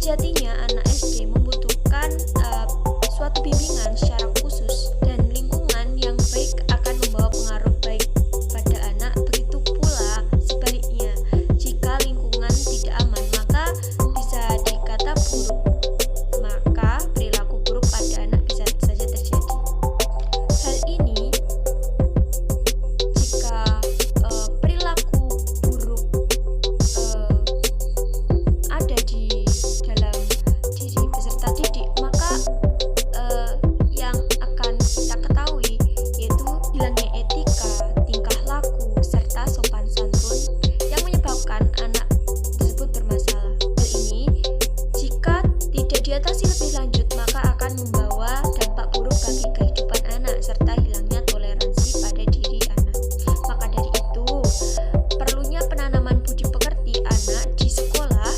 Sejatinya anak SD membutuhkan suatu bimbingan secara khusus, dan lingkungan yang baik akan membawa pengaruh baik pada anak. Begitu pula sebaliknya, jika lingkungan tidak aman maka bisa dikata buruk, maka perilaku buruk pada anak bisa saja terjadi. Hal ini jika perilaku buruk ada di dalam diri peserta didik, maka yang akan kita ketahui yaitu hilangnya etika, tingkah laku, serta sopan santun yang menyebabkan anak tersebut bermasalah. Hal ini jika tidak diatasi lebih lanjut maka akan membawa dampak buruk bagi kehidupan anak serta hilangnya toleransi pada diri anak. Maka dari itu perlunya penanaman budi pekerti anak di sekolah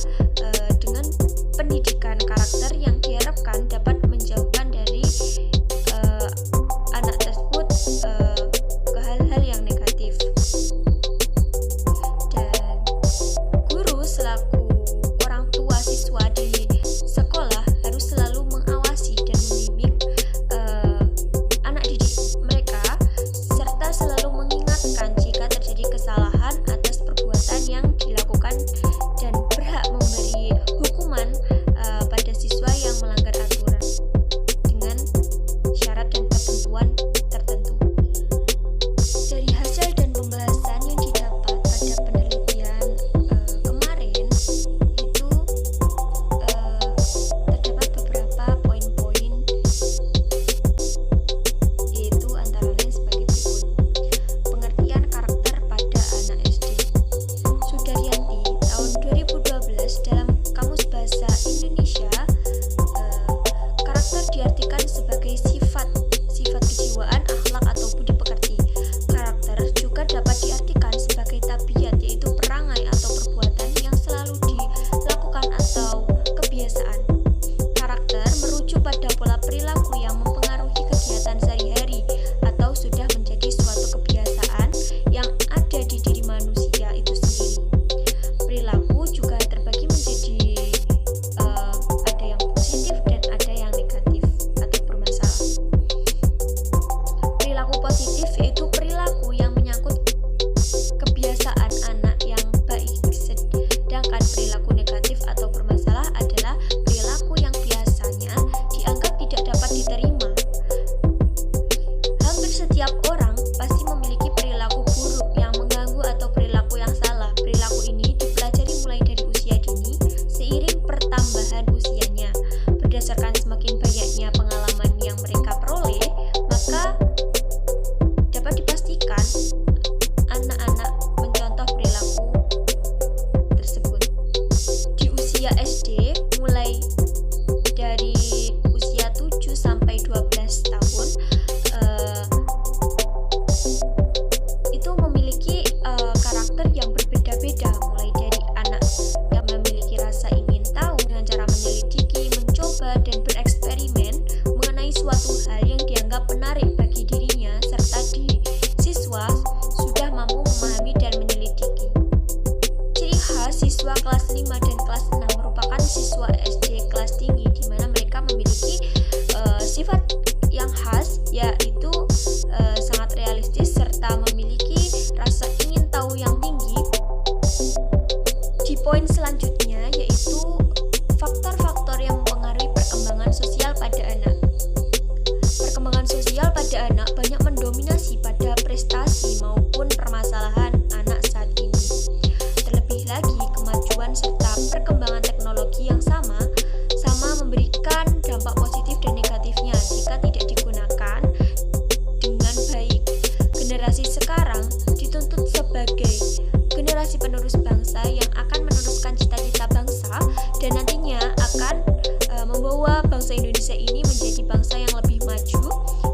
dengan pendidikan karakter yang diharapkan dapat menjauhkan dari anak tersebut ke hal-hal yang negatif. Dan guru selaku orang tua siswa di sekolah harus selalu mengawasi dan membimbing anak didik mereka, serta selalu mengingatkan jika terjadi kesalahan atas perbuatan yang dilakukan dan berhak memberi hukuman pada siswa yang melanggar aturan dengan syarat dan ketentuan tertentu. Dari hasil dan pembahasan yang didapat pada penelitian kemarin itu terdapat beberapa poin-poin, yaitu antara lain sebagai berikut. Pengertian karakter pada anak SD. Sudaryanti tahun 2012 dalam Kamus Bahasa Indonesia, karakter diartikan sebagai sifat kejiwaan, akhlak atau budi pekerti. Karakter juga dapat diartikan sebagai tabiat, yaitu perangai atau perbuatan yang selalu dilakukan atau kebiasaan. Karakter merujuk pada pola perilaku yang mempengaruhi kegiatan sehari-hari atau sudah menjadi suatu kebiasaan yang ada di diri manusia itu sendiri. Perilaku juga terbagi menjadi ada yang positif dan ada yang negatif atau bermasalah. Perilaku positif yaitu perilaku yang menyangkut kebiasaan anak yang baik, sedangkan perilaku negatif atau bermasalah adalah perilaku yang biasanya dianggap tidak dapat diterima. Hampir setiap orang pasti memiliki perilaku buruk yang mengganggu atau perilaku yang salah. Perilaku ini dipelajari mulai dari usia dini seiring pertambahan usianya. Berdasarkan semakin banyaknya pengalaman yang mereka peroleh, maka dapat dipastikan anak-anak mencontoh perilaku tersebut. Di usia SD, mulai dari usia 7 sampai 12 tahun, itu memiliki karakter yang berbeda-beda, mulai dari anak yang memiliki rasa ingin tahu dengan cara menyelidiki, mencoba, dan bereksperimen mengenai suatu hal yang dianggap menarik bagi dirinya, serta di siswa sudah mampu memahami dan menyelidiki. Ciri khas siswa kelas 5 dan kelas 6 merupakan siswa SD kelas tinggi, di mana mereka memiliki sifat yang khas, yaitu sangat realistis serta memiliki rasa ingin tahu yang tinggi. Di poin selanjutnya yaitu faktor-faktor yang mempengaruhi perkembangan sosial pada anak. Perkembangan sosial pada anak banyak mendominasi pada prestasi maupun permasalahan anak saat ini. Terlebih lagi, kemajuan serta perkembangan teknologi yang sama memberikan dampak positif dan negatifnya jika tidak digunakan dengan baik. Generasi sekarang dituntut sebagai generasi penerus bangsa yang akan meneruskan cita-cita bangsa dan nantinya akan membawa bangsa Indonesia ini menjadi bangsa yang lebih maju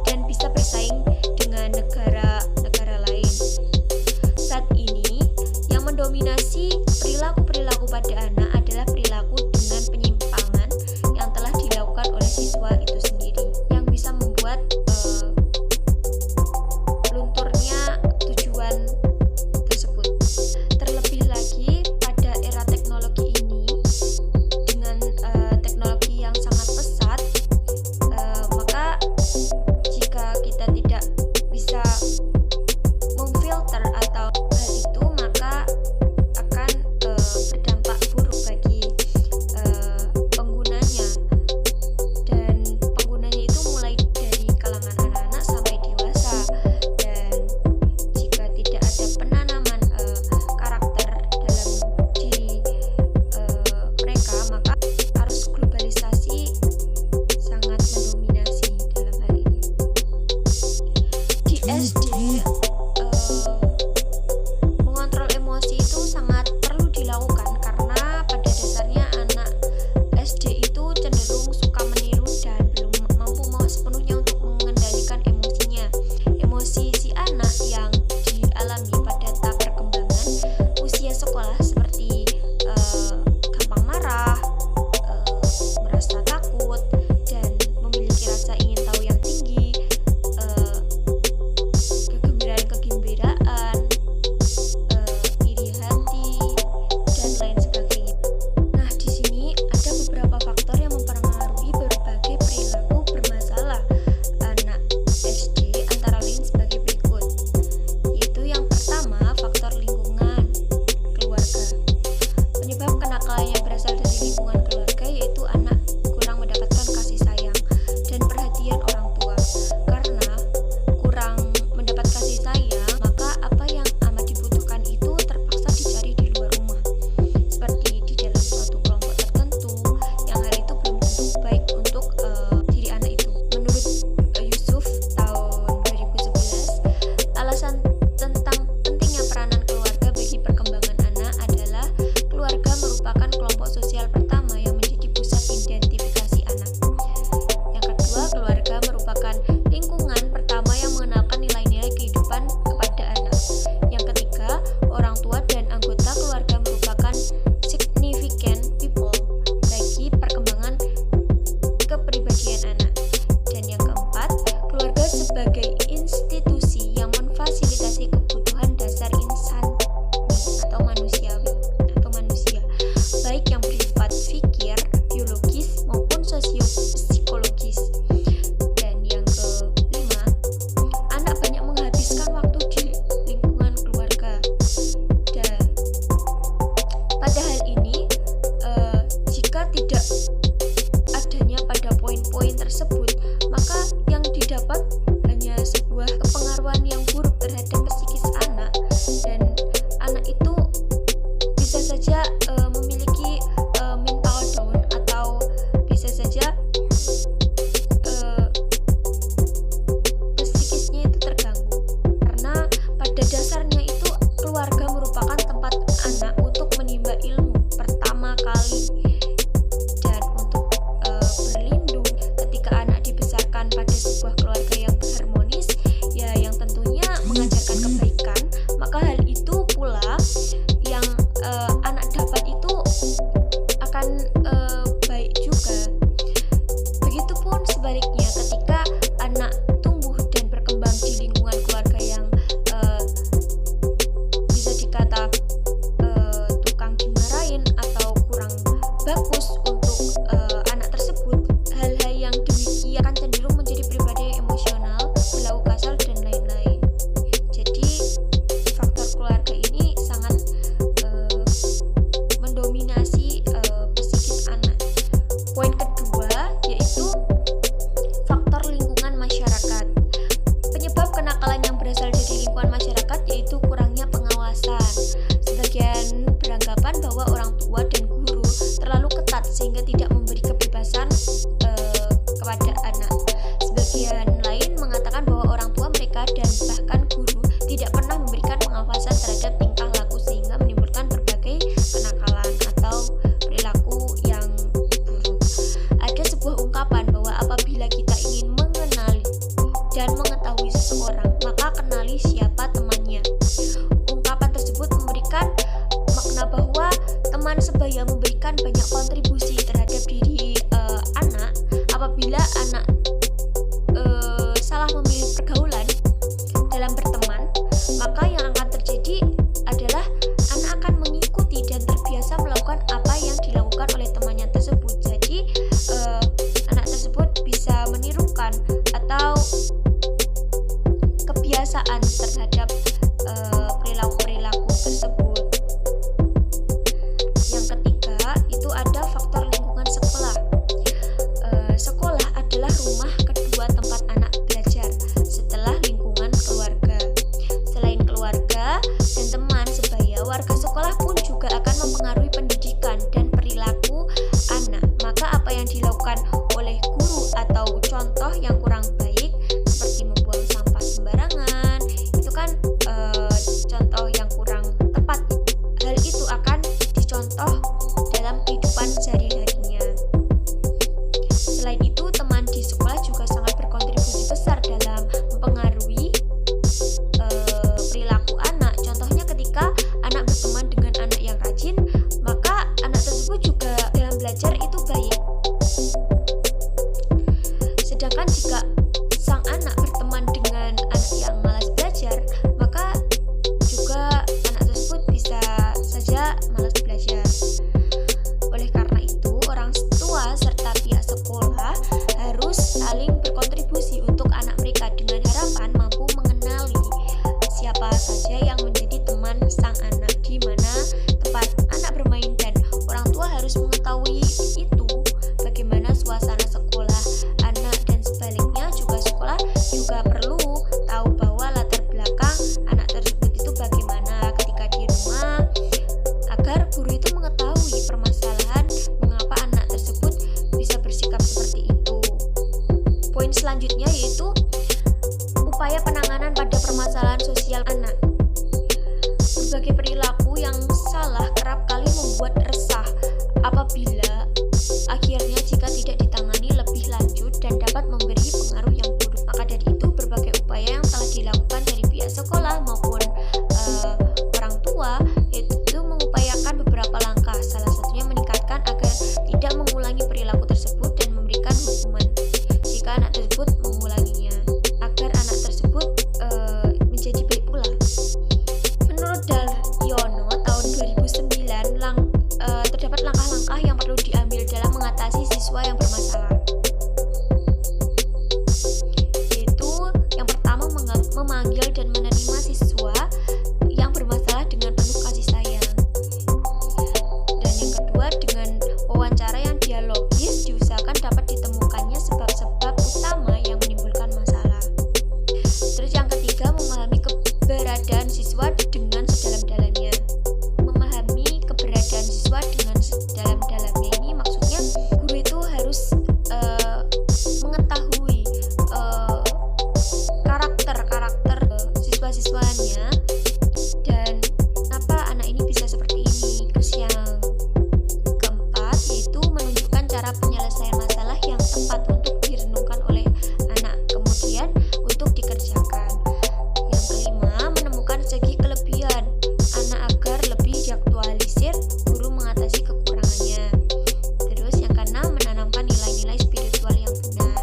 dan bisa bersaing dengan negara-negara lain. Saat ini yang mendominasi perilaku-perilaku pada anak adalah perilaku dengan penyimpangan yang telah dilakukan oleh siswa itu sendiri, yang bisa membuat lunturnya tujuan tersebut. Terlebih lagi pada era teknologi ini, dengan dilakukan oleh guru atau contoh yang kurang baik seperti membuang sampah sembarangan, itu kan contoh yang kurang tepat. Hal itu akan dicontoh dalam kehidupan sehari-harinya. Selain itu, teman di sekolah juga sangat berkontribusi besar dalam mempengaruhi perilaku anak. Contohnya ketika anak berteman dengan anak yang rajin, maka anak tersebut juga dalam belajar itu baik. Sedangkan jika sang anak berteman dengan anak yang malas belajar, maka juga anak tersebut bisa saja malas belajar. Oleh karena itu, orang tua serta pihak sekolah harus saling berkontribusi untuk anak mereka dengan harapan mampu mengenali siapa saja yang menjadi teman sang anak, di mana tempat anak bermain, dan orang tua harus mengetahui itu, bagaimana suasana sekolah anak, dan sebaliknya juga sekolah juga perlu tahu bahwa latar belakang anak tersebut itu bagaimana ketika di rumah, agar guru itu mengetahui permasalahan mengapa anak tersebut bisa bersikap seperti itu. Poin selanjutnya yaitu upaya penanganan pada permasalahan sosial anak. Berbagai perilaku yang salah kerap kali membuat resah apabila akhirnya jika tidak ditangani lebih lanjut dan dapat memberi pengaruh yang buruk. Maka dari itu, berbagai upaya yang telah dilakukan dari pihak sekolah maupun orang tua yaitu mengupayakan beberapa langkah. Salah satunya meningkatkan agar tidak mengulangi perilaku tersebut dan memberikan hukuman jika anak tersebut mengulanginya, agar anak tersebut menjadi baik pula. Menurut Daryono tahun 2009, terdapat langkah-langkah yang perlu diambil dalam mengatasi siswa yang bermasalah. Yaitu yang pertama, memanggil dan menerima siswa yang bermasalah dengan penuh kasih sayang. Dan yang kedua, dengan wawancara yang dialogis diusahakan dapat ditemukannya sebab-sebab utama yang menimbulkan masalah. Terus yang ketiga, memahami keberadaan siswa dengan sedalam-dalamnya. Memahami keberadaan siswa dengan sedalam-dalamnya ini maksudnya guru itu harus mengetahui karakter siswa-siswanya dan kenapa anak ini bisa seperti ini. Terus yang keempat yaitu menunjukkan cara penyelesaian masalah yang tepat untuk direnungkan oleh anak, kemudian untuk dikerjakan. Yang kelima, menemukan segi kelebihan anak agar lebih diaktualisir guru mengatasi kekurangannya. Terus yang keenam, menanamkan nilai-nilai spiritual yang benar.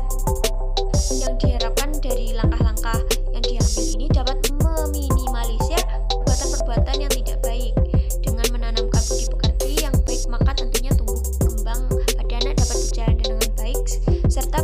Yang diharapkan dari langkah-langkah yang diambil ini dapat meminimalisir perbuatan-perbuatan yang tidak baik. Dengan menanamkan budi pekerti yang baik, maka tentunya tumbuh kembang pada anak dapat berjalan dengan baik serta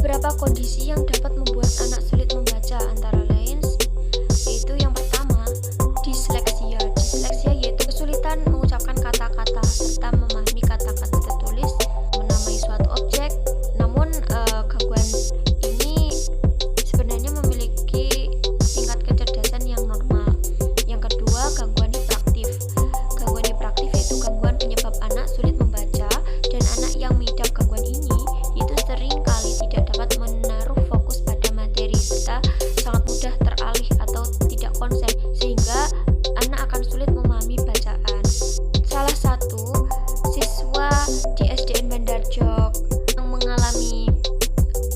beberapa kondisi yang dapat membuat anak sulit membaca, antara lain yaitu yang pertama, disleksia. Disleksia yaitu kesulitan mengucapkan kata-kata serta memahami kata-kata tertulis, menamai suatu objek. Namun gangguan ini sebenarnya memiliki tingkat kecerdasan yang normal. Yang kedua, gangguan hiperaktif. Gangguan hiperaktif yaitu gangguan penyebab anak sulit membaca, dan anak yang mengidap gangguan ini itu sering kali tidak dapat menaruh fokus pada materi serta sangat mudah teralih atau tidak konsen, sehingga anak akan sulit memahami bacaan. Salah satu siswa di SDN Bandar Jog yang mengalami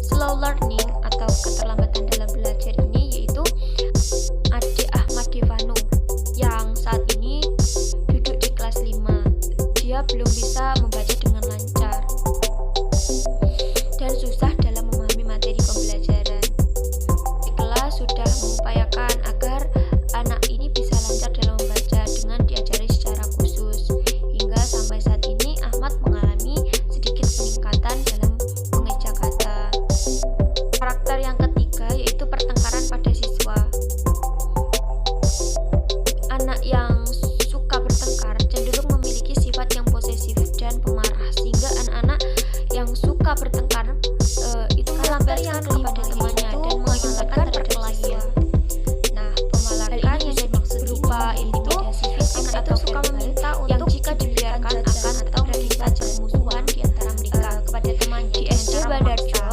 slow learning atau keterlambatan dalam belajar ini yaitu Ade Ahmad Devanu, yang saat ini duduk di kelas 5. Dia belum bisa membaca dengan lancar dan susah dalam memahami materi pembelajaran. Di kelas sudah mengupayakan agar anak ini bisa lancar dalam membaca dengan diajari secara khusus. Hingga sampai saat ini Ahmad mengalami sedikit peningkatan dalam mengeja kata. Karakter yang ketiga yaitu pertengkaran pada siswa. Anak yang suka bertengkar cenderung memiliki sifat yang posesif dan pemarah, sehingga anak-anak yang suka bertengkar itu melampiaskan kepada temannya dan mengakibatkan perkelahian. Nah, pemalakan yang berupa intimidasi fisik atau suka meminta untuk jika dibiarkan akan atau meminta permusuhan di antara mereka kepada temannya. Di SD Bandarjo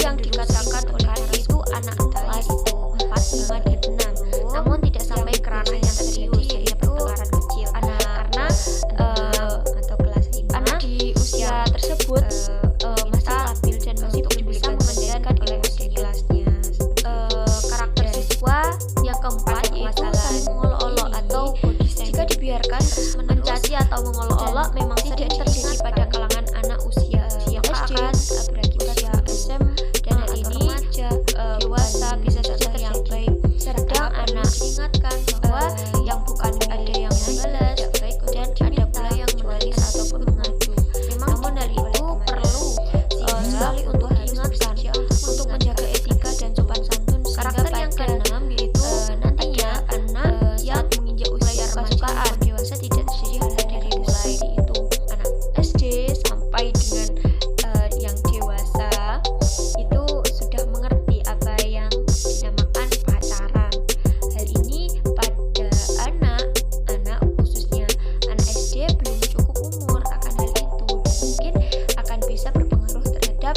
yang dikatakan oleh Kari itu anak kelas 4, 5, dan 6, namun tidak sampai ke ranah yang serius, yaitu pertengkaran kecil. Karena atau kelas 5 anak di usia tersebut masih labil dan masih belum bisa mengendalikan emosi kelasnya. Karakter siswa yang keempat yaitu saling mengolok-olok atau jika dibiarkan terus mencaci atau mengolok-olok memang sering terjadi pada kalangan anak usia SD, usia SM, dan hal ini dewasa bisa saja terjadi. Sedang anak diingatkan bahwa yang bukan ada yang membalas dan ada pula yang menangis ataupun mengadu. Namun hal itu perlu sekali untuk diingatkan untuk menjaga etika dan sopan santun. Karakter yang keenam yaitu nantinya anak yang menginjak usia remaja dewasa tidak terjadi hal-hal dari mulai itu anak SD sampai dengan yang dewasa itu sudah mengerti apa yang dinamakan pacaran. Hal ini pada anak khususnya anak SD belum cukup umur akan hal itu, dan mungkin akan bisa berpengaruh terhadap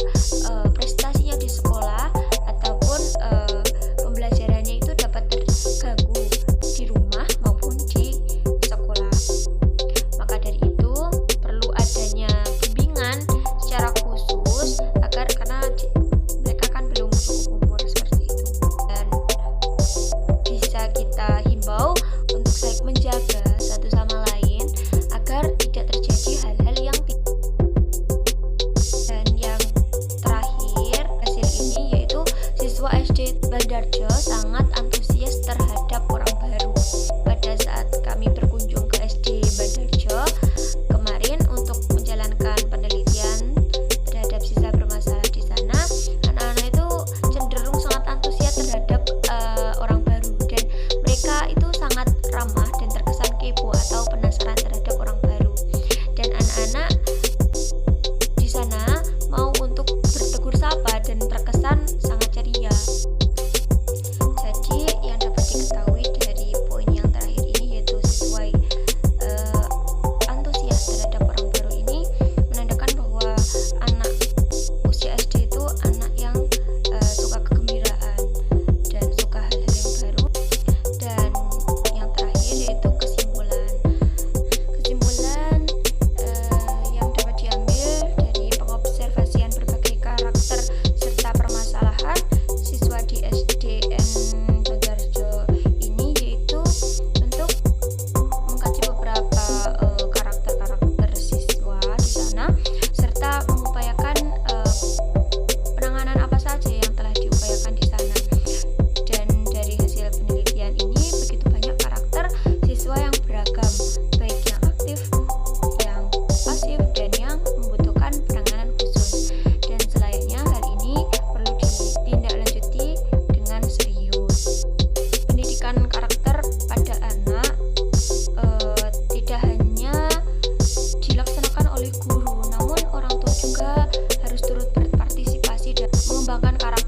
mengembangkan karakter